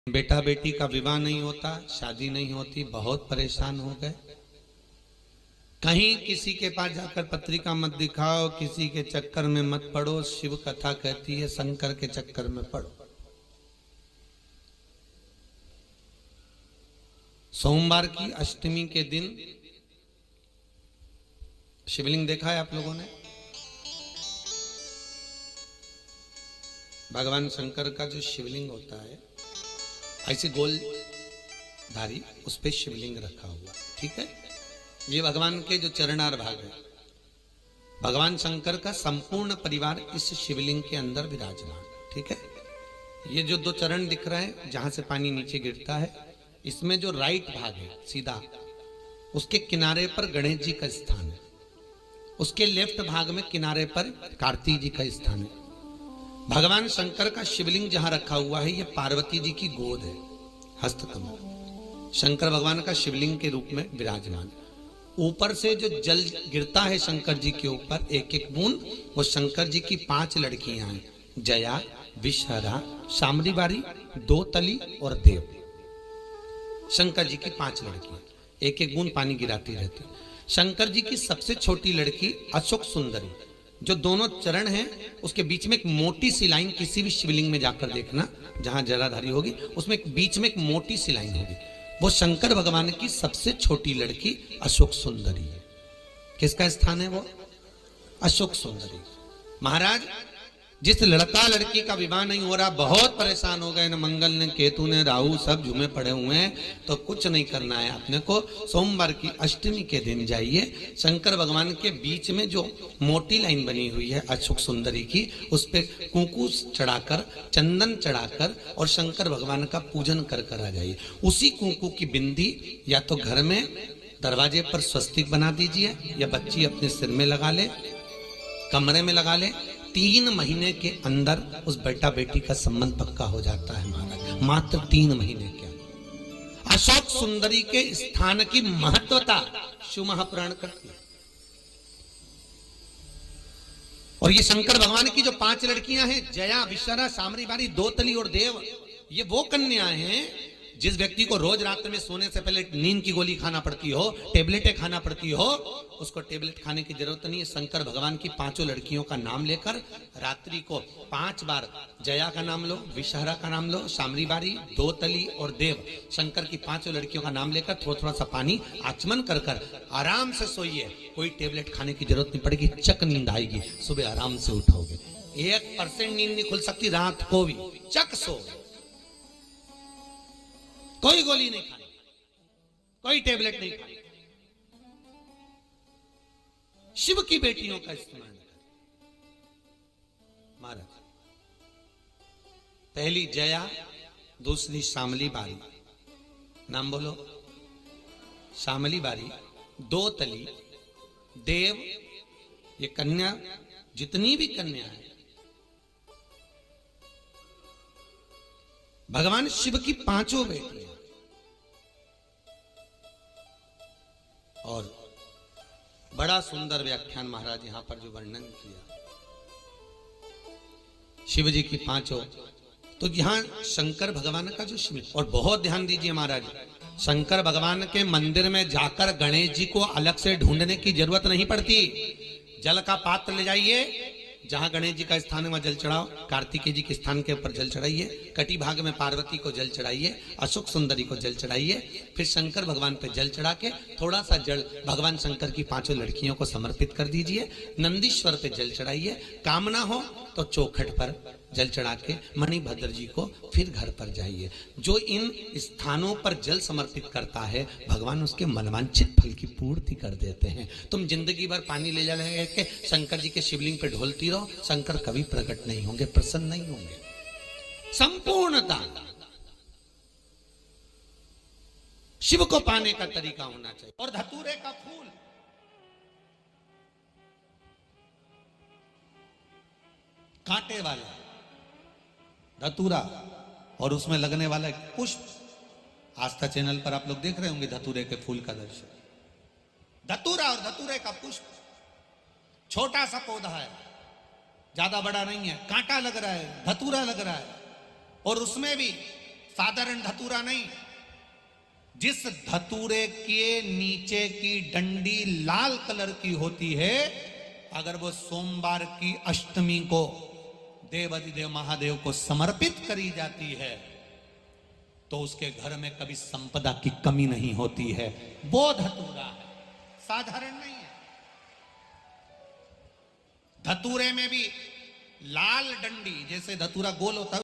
बेटा बेटी का विवाह नहीं होता, शादी नहीं होती, बहुत परेशान हो गए। कहीं किसी के पास जाकर पत्रिका मत दिखाओ, किसी के चक्कर में मत पड़ो। शिव कथा कहती है शंकर के चक्कर में पड़ो। सोमवार की अष्टमी के दिन शिवलिंग देखा है आप लोगों ने? भगवान शंकर का जो शिवलिंग होता है ऐसे गोल धारी, उस पे शिवलिंग रखा हुआ, ठीक है। ये भगवान के जो चरणार भाग है, भगवान शंकर का संपूर्ण परिवार इस शिवलिंग के अंदर विराजमान, ठीक है। ये जो दो चरण दिख रहे हैं जहां से पानी नीचे गिरता है, इसमें जो राइट भाग है सीधा, उसके किनारे पर गणेश जी का स्थान है। उसके लेफ्ट भाग में किनारे पर कार्तिक जी का स्थान है। भगवान शंकर का शिवलिंग जहां रखा हुआ है, ये पार्वती जी की गोद है, हस्तकमल। शंकर भगवान का शिवलिंग के रूप में विराजमान। ऊपर से जो जल गिरता है शंकर जी के ऊपर, एक एक बूंद, वो शंकर जी की 5 लड़कियां हैं, जया, विषहरा, शामरीबारी, दोतली और देव। शंकर जी की 5 लड़कियां एक एक बूंद पानी गिराती रहती। शंकर जी की सबसे छोटी लड़की अशोक सुंदरी, जो दोनों चरण हैं उसके बीच में एक मोटी सी लाइन, किसी भी शिवलिंग में जाकर देखना जहां जराधारी होगी, उसमें बीच में एक मोटी सी लाइन होगी, वो शंकर भगवान की सबसे छोटी लड़की अशोक सुंदरी है। किसका स्थान है वो? अशोक सुंदरी। महाराज, जिस लड़का लड़की का विवाह नहीं हो रहा, बहुत परेशान हो गए, न मंगल ने केतु ने राहु सब झूमे पड़े हुए हैं, तो कुछ नहीं करना है अपने को। सोमवार की अष्टमी के दिन जाइए, शंकर भगवान के बीच में जो मोटी लाइन बनी हुई है अशोक सुंदरी की, उस पे कुंकू चढ़ाकर, चंदन चढ़ाकर और शंकर भगवान का पूजन कर कर आ जाइए। उसी कुंकू की बिंदी या तो घर में दरवाजे पर स्वस्तिक बना दीजिए, या बच्ची अपने सिर में लगा ले, कमरे में लगा ले। 3 महीने के अंदर उस बेटा बेटी का संबंध पक्का हो जाता है महाराज, मात्र 3 महीने के अंदर। अशोक सुंदरी के स्थान की महत्वता शिव महापुराण करती है। और ये शंकर भगवान की जो 5 लड़कियां हैं, जया, विषहरा, शामरीबारी, दोतली और देव, ये वो कन्याएं हैं जिस व्यक्ति को रोज रात में सोने से पहले नींद की गोली खाना पड़ती हो, टेबलेटें खाना पड़ती हो, उसको टेबलेट खाने की जरूरत नहीं है। शंकर भगवान की 5 लड़कियों का नाम लेकर रात्रि को 5 बार जया का नाम लो, विषहरा का नाम लो, शामरीबारी, दोतली और देव, शंकर की 5 लड़कियों का नाम लेकर थोड़ा थोड़ा सा पानी आचमन कर कर आराम से सोइए। कोई टेबलेट खाने की जरूरत नहीं पड़ेगी, चक नींद आएगी, सुबह आराम से उठोगे। 1% नींद नहीं खुल सकती रात को भी, चक सो। कोई गोली नहीं खानी, कोई टेबलेट नहीं खानी। शिव की बेटियों का इस्तेमाल करें महाराज। पहली जया, दूसरी शामली बारी, नाम बोलो, शामली बारी, दोतली, देव, ये कन्या, जितनी भी कन्या है भगवान शिव की 5 बेटियां। और बड़ा सुंदर व्याख्यान महाराज यहां पर जो वर्णन किया शिव जी की 5, तो यहां शंकर भगवान का जो शिव, और बहुत ध्यान दीजिए महाराज, शंकर भगवान के मंदिर में जाकर गणेश जी को अलग से ढूंढने की जरूरत नहीं पड़ती। जल का पात्र ले जाइए, जहां गणेश जी का स्थान है वहां जल चढ़ाओ, कार्तिकेय जी के स्थान के ऊपर जल चढ़ाइए, कटी भाग में पार्वती को जल चढ़ाइए, अशोक सुंदरी को जल चढ़ाइए, फिर शंकर भगवान पे जल चढ़ा के थोड़ा सा जल भगवान शंकर की 5 लड़कियों को समर्पित कर दीजिए। नंदीश्वर पे जल चढ़ाइए, कामना हो तो चौखट पर जल चढ़ा के मणिभद्र जी को फिर घर पर जाइए। जो इन स्थानों पर जल समर्पित करता है, भगवान उसके मनवांछित फल की पूर्ति कर देते हैं। तुम जिंदगी भर पानी ले जाने के शंकर जी के शिवलिंग पे ढोलती रहो, शंकर कभी प्रकट नहीं होंगे, प्रसन्न नहीं होंगे। संपूर्णता शिव को पाने का तरीका होना चाहिए। और धतूरे का फूल, कांटे वाला धतूरा, और उसमें लगने वाला पुष्प, आस्था चैनल पर आप लोग देख रहे होंगे धतूरे के फूल का दर्शन। धतूरा और धतूरे का पुष्प, छोटा सा पौधा है, ज्यादा बड़ा नहीं है, कांटा लग रहा है, धतूरा लग रहा है, और उसमें भी साधारण धतूरा नहीं, जिस धतूरे के नीचे की डंडी लाल कलर की होती है, अगर वो सोमवार की अष्टमी को देवाधिदेव महादेव को समर्पित करी जाती है तो उसके घर में कभी संपदा की कमी नहीं होती है। वो धतूरा है, साधारण नहीं है। धतूरे में भी लाल डंडी, जैसे धतूरा गोल होता है